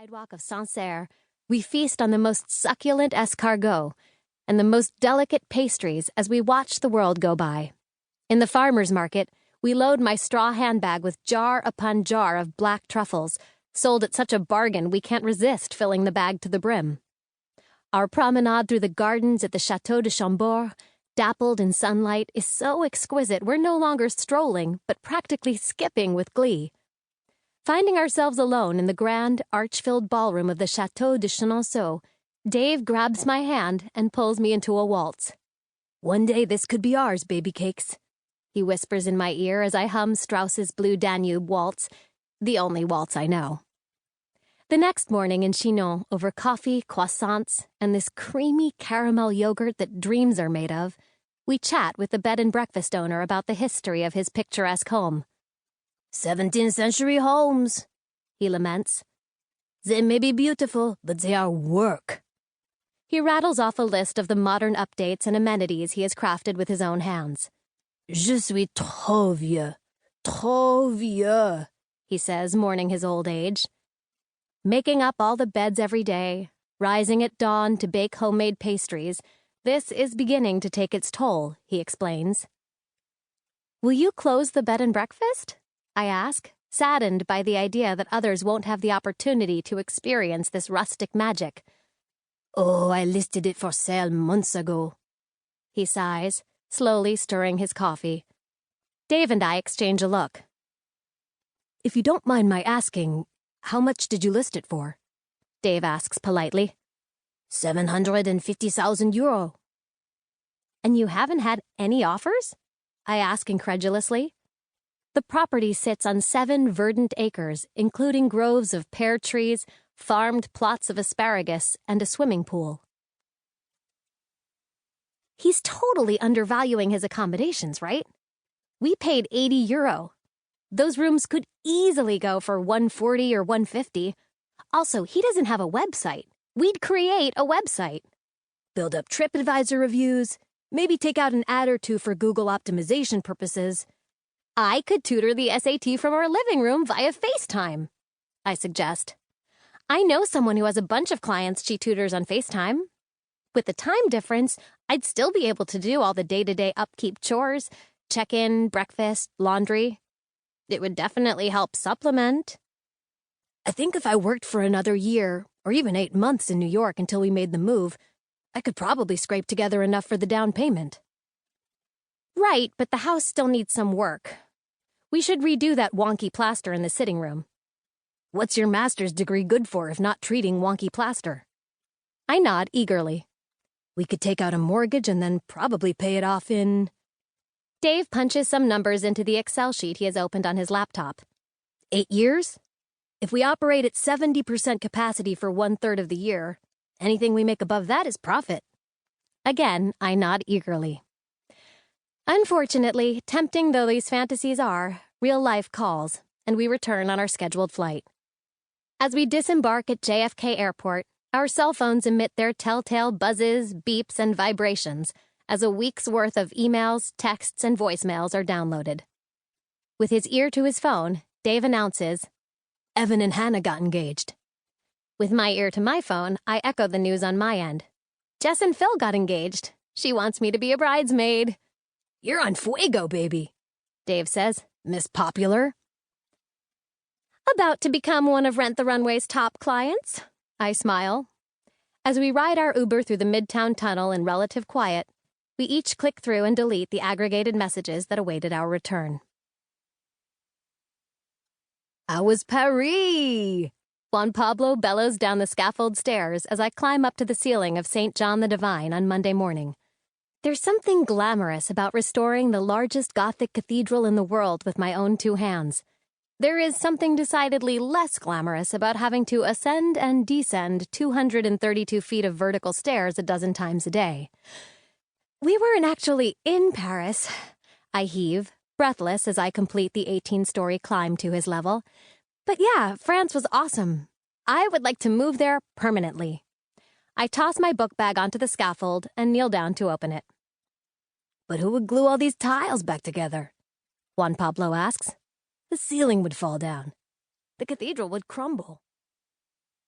sidewalk of Sancerre, we feast on the most succulent escargot and the most delicate pastries as we watch the world go by. In the farmer's market, we load my straw handbag with jar upon jar of black truffles, sold at such a bargain we can't resist filling the bag to the brim. Our promenade through the gardens at the Château de Chambord, dappled in sunlight, is so exquisite we're no longer strolling, but practically skipping with glee. Finding ourselves alone in the grand, arch-filled ballroom of the Château de Chenonceau, Dave grabs my hand and pulls me into a waltz. "One day this could be ours, baby cakes," he whispers in my ear as I hum Strauss's Blue Danube waltz, the only waltz I know. The next morning in Chinon, over coffee, croissants, and this creamy caramel yogurt that dreams are made of, we chat with the bed and breakfast owner about the history of his picturesque home. 17th century homes, he laments. They may be beautiful, but they are work. He rattles off a list of the modern updates and amenities he has crafted with his own hands. Je suis trop vieux, he says, mourning his old age. Making up all the beds every day, rising at dawn to bake homemade pastries, this is beginning to take its toll, he explains. Will you close the bed and breakfast? I ask, saddened by the idea that others won't have the opportunity to experience this rustic magic. Oh, I listed it for sale months ago, he sighs, slowly stirring his coffee. Dave and I exchange a look. If you don't mind my asking, how much did you list it for? Dave asks politely. 750,000 euro. And you haven't had any offers? I ask incredulously. The property sits on 7 verdant acres, including groves of pear trees, farmed plots of asparagus, and a swimming pool. He's totally undervaluing his accommodations, right? We paid 80 euro. Those rooms could easily go for 140 or 150. Also, he doesn't have a website. We'd create a website. Build up TripAdvisor reviews, maybe take out an ad or two for Google optimization purposes. I could tutor the SAT from our living room via FaceTime, I suggest. I know someone who has a bunch of clients she tutors on FaceTime. With the time difference, I'd still be able to do all the day-to-day upkeep chores, check-in, breakfast, laundry. It would definitely help supplement. I think if I worked for another year, or even 8 months in New York until we made the move, I could probably scrape together enough for the down payment. Right, but the house still needs some work. We should redo that wonky plaster in the sitting room. What's your master's degree good for if not treating wonky plaster? I nod eagerly. We could take out a mortgage and then probably pay it off in... Dave punches some numbers into the Excel sheet he has opened on his laptop. 8 years? If we operate at 70% capacity for 1/3 of the year, anything we make above that is profit. Again, I nod eagerly. Unfortunately, tempting though these fantasies are, real life calls, and we return on our scheduled flight. As we disembark at JFK Airport, our cell phones emit their telltale buzzes, beeps, and vibrations as a week's worth of emails, texts, and voicemails are downloaded. With his ear to his phone, Dave announces, Evan and Hannah got engaged. With my ear to my phone, I echo the news on my end. Jess and Phil got engaged. She wants me to be a bridesmaid. You're on fuego, baby, Dave says. Miss Popular. About to become one of Rent the Runway's top clients, I smile. As we ride our Uber through the Midtown Tunnel in relative quiet, we each click through and delete the aggregated messages that awaited our return. How was Paris? Juan Pablo bellows down the scaffold stairs as I climb up to the ceiling of St. John the Divine on Monday morning. There's something glamorous about restoring the largest Gothic cathedral in the world with my own 2 hands. There is something decidedly less glamorous about having to ascend and descend 232 feet of vertical stairs a dozen times a day. We weren't actually in Paris, I heave, breathless as I complete the 18-story climb to his level. But yeah, France was awesome. I would like to move there permanently. I toss my book bag onto the scaffold and kneel down to open it. But who would glue all these tiles back together? Juan Pablo asks. The ceiling would fall down. The cathedral would crumble.